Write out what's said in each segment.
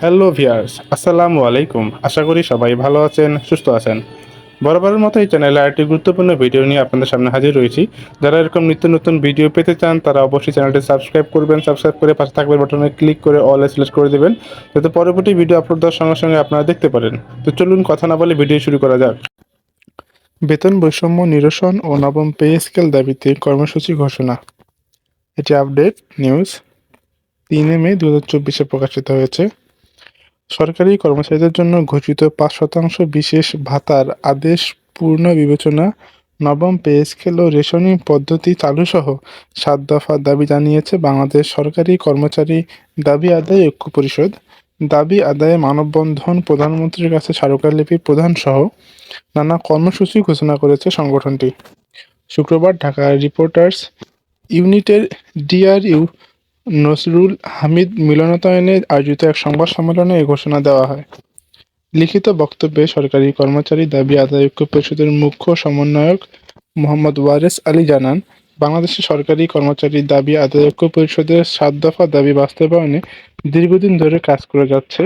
Hello viewers, আসসালামু আলাইকুম। আশা করি সবাই ভালো আছেন, সুস্থ আছেন। বরাবরের মতো এই চ্যানেলে আরেকটি গুরুত্বপূর্ণ ভিডিও নিয়ে আপনাদের সামনে হাজির হয়েছি। যারা এরকম নিত্য নতুন ভিডিও পেতে চান তারা অবশ্যই চ্যানেলটি সাবস্ক্রাইব করবেন। সাবস্ক্রাইব করে পাশে থাকবেন বাটনে ক্লিক করে অল সিলেক্ট করে দেবেন, যাতে পরবর্তী ভিডিও আপলোড দেওয়ার সঙ্গে সঙ্গে আপনারা দেখতে পারেন। তো চলুন কথা না বলে ভিডিও শুরু করা যাক। বেতন বৈষম্য নিরসন ও নবম পে স্কেল দাবিতে কর্মসূচি ঘোষণা। এটি আপডেট নিউজ 3 মে 2024 প্রকাশিত হয়েছে। সরকারি কর্মচারীদের জন্য ঘোষিত ৫% বিশেষ ভাতার আদেশ পূর্ণ বিবেচনা, নবম পে স্কেল ও রেশনিং পদ্ধতি চালুসহ ৭ দফা দাবি জানিয়েছে বাংলাদেশ সরকারি কর্মচারী দাবি আদায় ঐক্য পরিষদ। দাবি আদায়ে মানববন্ধন, প্রধানমন্ত্রীর কাছে স্মারকলিপি প্রদানসহ নানা কর্মসূচি ঘোষণা করেছে সংগঠনটি। শুক্রবার ঢাকা রিপোর্টার্স ইউনিটের ডিআরইউ নসরুল হামিদ মিলনায়তনে আয়োজিত এক সংবাদ সম্মেলনে এ ঘোষণা দেওয়া হয়। লিখিত বক্তব্যে সরকারি কর্মচারী দাবি আদায় ঐক্য পরিষদের মুখ্য সমন্বয়ক মোহাম্মদ ওয়ারেস আলী জানান, বাংলাদেশের সরকারি কর্মচারী দাবি আদায় ঐক্য পরিষদের ৭ দফা দাবি বাস্তবায়নে দীর্ঘদিন ধরে কাজ করে যাচ্ছে।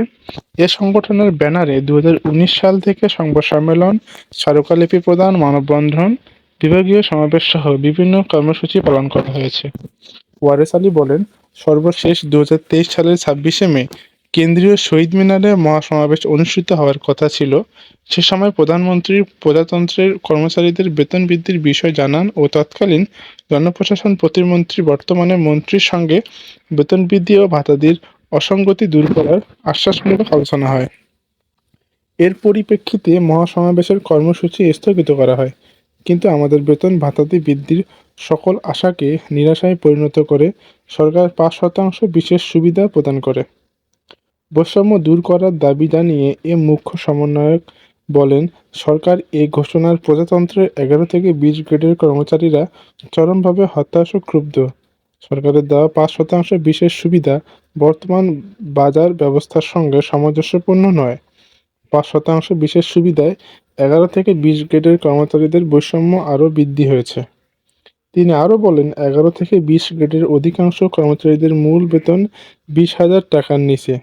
এ সংগঠনের ব্যানারে 2019 সাল থেকে সংবাদ সম্মেলন, স্মারকলিপি প্রদান, মানববন্ধন, বিভাগীয় সমাবেশ সহ বিভিন্ন কর্মসূচি পালন করা হয়েছে। ওয়ারেস আলী বলেন, সর্বশেষ 2023 সালের 26শে মে কেন্দ্রীয় শহীদ মিনারে মহাসমাবেশ অনুষ্ঠিত হওয়ার কথা ছিল। সে সময় প্রধানমন্ত্রী প্রজাতন্ত্রের কর্মচারীদের বেতন বৃদ্ধির বিষয় জানান ও তৎকালীন জনপ্রশাসন প্রতিমন্ত্রী বর্তমানে মন্ত্রীর সঙ্গে বেতন বৃদ্ধি ও ভাতাদির অসঙ্গতি দূর করার আশ্বাসমূলক আলোচনা হয়। এর পরিপ্রেক্ষিতে মহাসমাবেশের কর্মসূচি স্থগিত করা হয়। কিন্তু আমাদের বেতন ভাতাদি বৃদ্ধির সকল আশাকে নিরাশায় পরিণত করে সরকার ৫% বিশেষ সুবিধা প্রদান করে। বৈষম্য দূর করার দাবি জানিয়ে এ মুখ্য সমন্বয়ক বলেন, সরকার এ ঘোষণার প্রজাতন্ত্রের ১১ থেকে ২০ গ্রেডের কর্মচারীরা চরমভাবে হতাশ ও ক্ষুব্ধ। সরকারের দেওয়া ৫% বিশেষ সুবিধা বর্তমান বাজার ব্যবস্থার সঙ্গে সামঞ্জস্যপূর্ণ নয়। ৫% বিশেষ সুবিধায় ১১ থেকে ২০ গ্রেডের কর্মচারীদের বৈষম্য আরও বৃদ্ধি হয়েছে। তিনি আরও বলেন, ১১ থেকে ২০ গ্রেডের অধিকাংশ কর্মচারীদের মূল বেতন ২০,০০০ টাকার নিচে।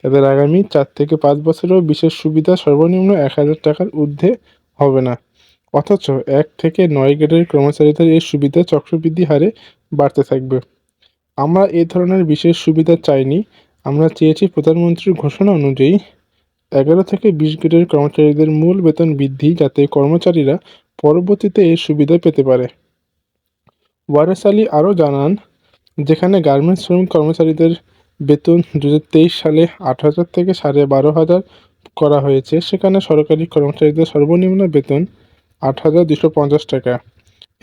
তাদের আগামী ৪ থেকে ৫ বছরেও বিশেষ সুবিধা সর্বনিম্ন ১,০০০ টাকার ঊর্ধ্বে হবে না। অথচ ১ থেকে ৯ গ্রেডের কর্মচারীদের এই সুবিধা চক্রবৃদ্ধি হারে বাড়তে থাকবে। আমরা এ ধরনের বিশেষ সুবিধা চাইনি। আমরা চেয়েছি প্রধানমন্ত্রীর ঘোষণা অনুযায়ী ১১ থেকে ২০ গ্রেডের কর্মচারীদের মূল বেতন বৃদ্ধি, যাতে কর্মচারীরা পরবর্তীতে এই সুবিধা পেতে পারে। ওয়ারেস আলী আরও জানান, যেখানে গার্মেন্টস শ্রমিক কর্মচারীদের বেতন 2023 সালে ৮,০০০ থেকে ১২,৫০০ করা হয়েছে, সেখানে সরকারি কর্মচারীদের সর্বনিম্ন বেতন ৮,২৫০ টাকা।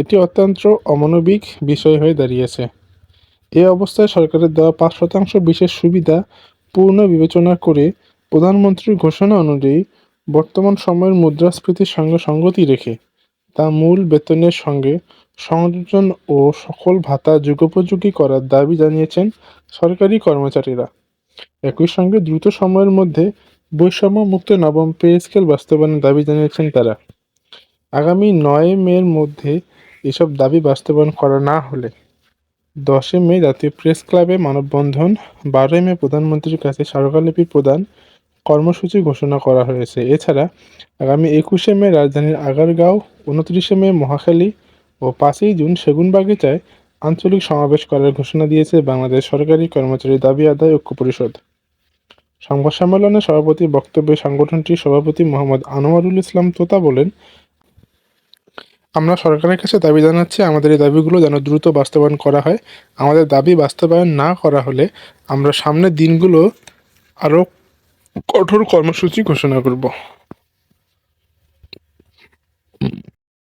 এটি অত্যন্ত অমানবিক বিষয় হয়ে দাঁড়িয়েছে। এ অবস্থায় সরকারের দেওয়া ৫% বিশেষ সুবিধা পূর্ণ বিবেচনা করে প্রধানমন্ত্রীর ঘোষণা অনুযায়ী বর্তমান সময়ের মুদ্রাস্ফীতির সঙ্গে সঙ্গতি রেখে তা মূল বেতনের সঙ্গে সংযোজন ও সকল ভাতা যুগোপযোগী করার দাবি জানিয়েছেন সরকারি কর্মচারীরা। একই সঙ্গে দ্রুত সময়ের মধ্যে বৈষম্যমুক্ত নবম পে স্কেল বাস্তবায়নের দাবি জানিয়েছেন তারা। আগামী ৯ মের মধ্যে এসব দাবি বাস্তবায়ন করা না হলে ১০ মে জাতীয় প্রেস ক্লাবে মানববন্ধন, ১২ মে প্রধানমন্ত্রীর কাছে স্মারকলিপি প্রদান কর্মসূচি ঘোষণা করা হয়েছে। এছাড়া আগামী ২১শে মে রাজধানীর আগারগাঁও, ২৯শে মে মহাখালী ও ৫ই জুন সেগুনবাগিচায় আঞ্চলিক সমাবেশ করার ঘোষণা দিয়েছে বাংলাদেশ সরকারি কর্মচারী দাবি আদায় ঐক্য পরিষদ। সংবাদ সম্মেলনে সভাপতির বক্তব্যে সংগঠনটির সভাপতি মোহাম্মদ আনোয়ারুল ইসলাম তোতা বলেন, আমরা সরকারের কাছে দাবি জানাচ্ছি আমাদের এই দাবিগুলো যেন দ্রুত বাস্তবায়ন করা হয়। আমাদের দাবি বাস্তবায়ন না করা হলে আমরা সামনের দিনগুলো আরও কঠোর কর্মসূচি ঘোষণা করব।